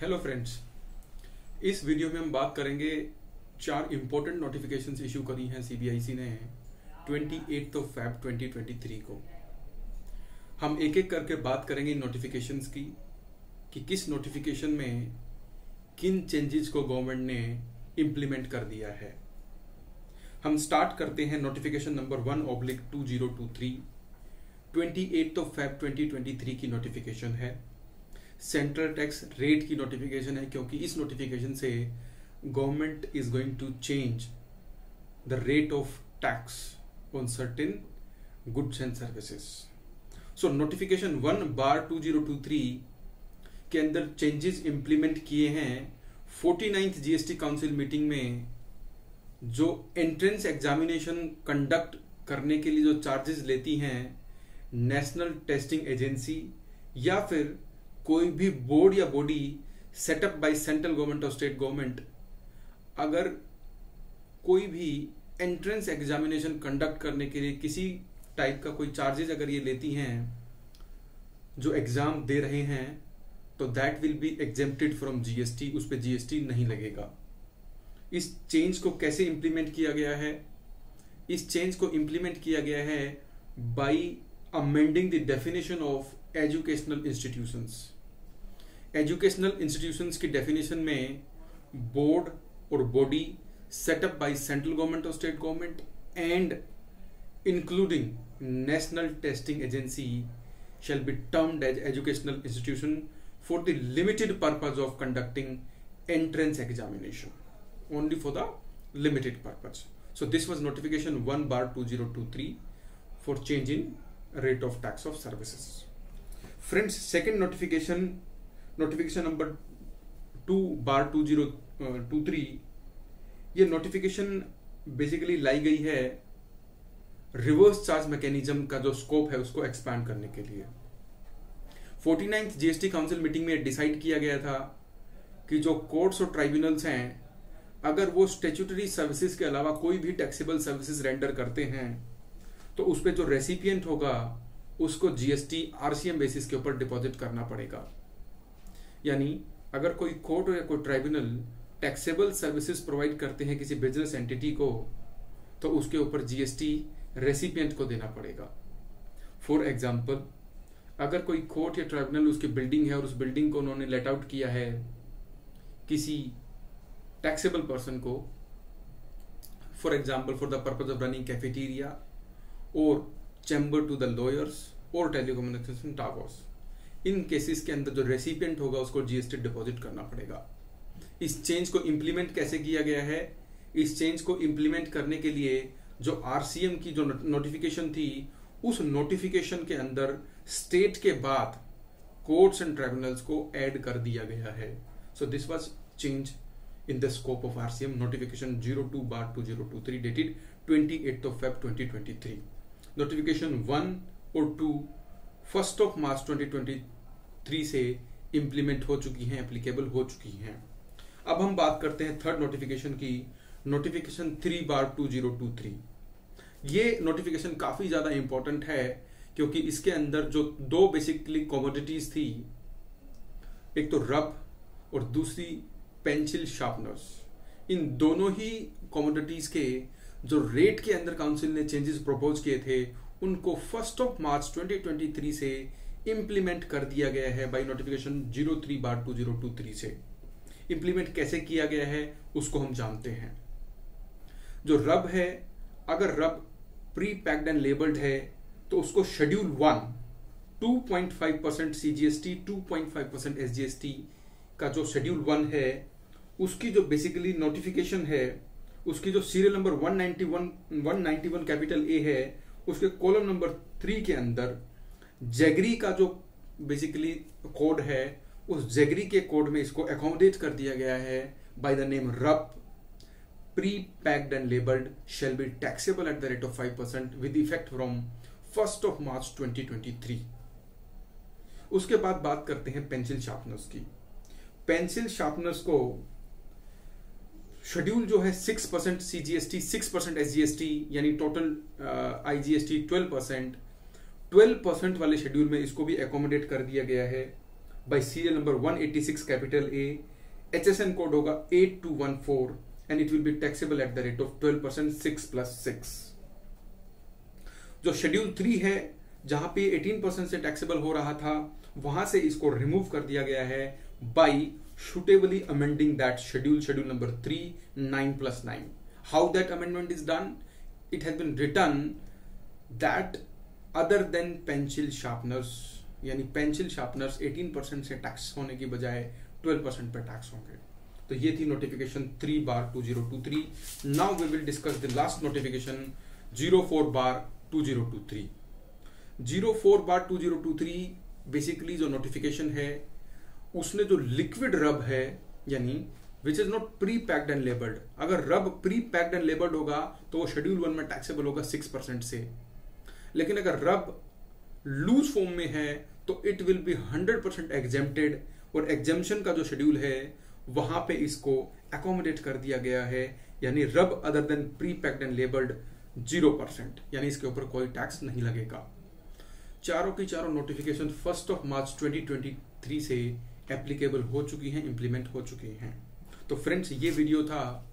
Hello friends, इस video में हम बात करेंगे 4 इम्पोर्टेंट नोटिफिकेशंस इशू करी हैं सीबीआईसी ने 28 फ़रवरी 2023 को। हम एक एक करके बात करेंगे इन नोटिफिकेशंस की कि किस नोटिफिकेशन में किन चेंजेस को गवर्नमेंट ने इम्प्लीमेंट कर दिया है। हम स्टार्ट करते हैं नोटिफिकेशन नंबर 1/2023 28 फ़रवरी 2023 की नोटिफिकेशन है। सेंट्रल टैक्स रेट की नोटिफिकेशन है क्योंकि इस नोटिफिकेशन से government is going to change the rate of tax on certain goods and services. So notification 1/2023 के अंदर चेंजेस इंप्लीमेंट किए हैं 49th जीएसटी काउंसिल मीटिंग में। जो एंट्रेंस एग्जामिनेशन कंडक्ट करने के लिए जो चार्जेस लेती हैं नेशनल टेस्टिंग एजेंसी या फिर कोई भी बोर्ड या body setup by central government और स्टेट गवर्नमेंट, अगर कोई भी एंट्रेंस एग्जामिनेशन कंडक्ट करने के लिए किसी टाइप का कोई चार्जेस अगर ये लेती हैं जो एग्जाम दे रहे हैं, तो that will be exempted from GST, उस पर जीएसटी नहीं लगेगा। इस चेंज को कैसे इंप्लीमेंट किया गया है? इस चेंज को इंप्लीमेंट किया गया है by amending the definition of educational institutions. Educational institutions की डेफिनेशन में बोर्ड और body setup by central government और state government and including National Testing Agency shall be termed as educational institution for the limited purpose of conducting entrance examination, only for the limited purpose. So this was notification 1/2023 for change in rate of tax of services. Friends, second notification number 2/2023, ये notification basically लाई गई है reverse charge mechanism का जो scope है उसको expand करने के लिए। 49th जीएसटी काउंसिल मीटिंग में डिसाइड किया गया था कि जो कोर्ट्स और ट्राइब्यूनल्स हैं, अगर वो स्टैट्यूटरी सर्विसेज के अलावा कोई भी टैक्सेबल सर्विसेज रेंडर करते हैं तो उस पर जो रेसिपिएंट होगा उसको जीएसटी आरसीएम बेसिस के ऊपर डिपॉजिट करना पड़ेगा। यानी अगर कोई कोर्ट या कोई ट्राइब्यूनल टैक्सेबल सर्विसेज प्रोवाइड करते हैं किसी बिजनेस एंटिटी को, तो उसके ऊपर जीएसटी रेसिपिएंट को देना पड़ेगा। फॉर एग्जाम्पल, अगर कोई कोर्ट या ट्राइब्यूनल उसकी बिल्डिंग है और उस बिल्डिंग को उन्होंने लेट आउट किया है किसी टैक्सेबल पर्सन को, for example for the purpose of running cafeteria और चैम्बर टू द लॉयर्स और टेलीकम्युनिकेशन टावर्स, इन केसेस के अंदर जो रेसिपिएंट होगा उसको जीएसटी डिपॉजिट करना पड़ेगा। इस चेंज को इंप्लीमेंट कैसे किया गया है? इस चेंज को इंप्लीमेंट करने के लिए जो आरसीएम की जो नोटिफिकेशन थी, उस नोटिफिकेशन के अंदर स्टेट के बाद कोर्ट्स एंड ट्राइब्यूनल्स को ऐड कर दिया गया है। So this was change in the scope of RCM notification 02/2023 dated 28 February 2023। Notification 1 और 2 1 मार्च 2023 से इंप्लीमेंट हो चुकी हैं, एप्लीकेबल हो चुकी हैं। अब हम बात करते हैं थर्ड नोटिफिकेशन की, नोटिफिकेशन 3/2023। ये नोटिफिकेशन काफी ज्यादा इंपॉर्टेंट है क्योंकि इसके अंदर जो दो बेसिकली कमोडिटीज थी, एक तो रब और दूसरी पेंसिल शार्पनर्स, इन दोनों ही कमोडिटीज के जो रेट के अंदर काउंसिल ने चेंजेस प्रपोज किए थे उनको 1 मार्च 2023 से इंप्लीमेंट कर दिया गया है बाय नोटिफिकेशन 03/2023 से। इंप्लीमेंट कैसे किया गया है उसको हम जानते हैं। जो रब है, अगर रब प्री पैक्ड एंड लेबल्ड है तो उसको शेड्यूल 1 2.5% सीजीएसटी 2.5% एसजीएसटी का जो शेड्यूल 1 है उसकी जो बेसिकली नोटिफिकेशन है, उसकी जो सीरियल नंबर 191 कैपिटल ए है, उसके कॉलम नंबर 3 के अंदर जैगरी का जो बेसिकली कोड है, उस जैगरी के कोड में इसको एकोमोडेट कर दिया गया है बाय द नेम रब pre-packed and labeled shall be taxable at the rate of 5% with effect from 1 March 2023। उसके बाद बात करते हैं पेंसिल शार्पनर्स की। पेंसिल शार्पनर्स को शेड्यूल जो है 6% सीजीएसटी 6% एसजीएसटी यानी टोटल आईजीएसटी 12% वाले शेड्यूल में इसको भी एकोमोडेट कर दिया गया है bye serial number 186 capital A, HSN code होगा 8214 and it will be taxable at the rate of 12% 6+6। जो शेड्यूल 3 है जहां पे 18% से टैक्सेबल हो रहा था, वहां से इसको रिमूव कर दिया गया है bye suitably amending that schedule number 3 9+9। How that amendment is done? It has been written that other than pencil sharpeners, यानी पेंसिल शार्पनर्स 18% से टैक्स होने की बजाय 12% पे टैक्स होंगे। तो ये थी notification 3/2023। Now we will discuss the last notification 04/2023। 04/2023 basically जो नोटिफिकेशन है उसने जो लिक्विड रब है, यानी which is not pre packed and labelled, अगर रब प्री पैक्ड एंड लेबल्ड होगा तो वो शेड्यूल 1 में टैक्सेबल होगा 6% से, लेकिन अगर रब लूज फॉर्म में है तो इट विल बी 100% एग्जेम्प्टेड, और एग्जेम्पशन का जो शेड्यूल है वहां पे इसको अकोमोडेट कर दिया गया है, यानी रब other than pre packed and labelled 0%, यानी इसके ऊपर कोई टैक्स नहीं लगेगा। चारों की चारों नोटिफिकेशन 1 मार्च 2023 से एप्लीकेबल हो चुकी हैं, इंप्लीमेंट हो चुकी हैं। तो फ्रेंड्स, ये वीडियो था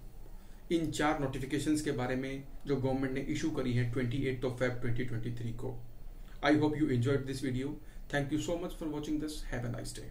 इन 4 नोटिफिकेशंस के बारे में जो गवर्नमेंट ने इशू करी है 28 Feb 2023 को। I hope you enjoyed this video. Thank you so much for watching this. Have a nice day.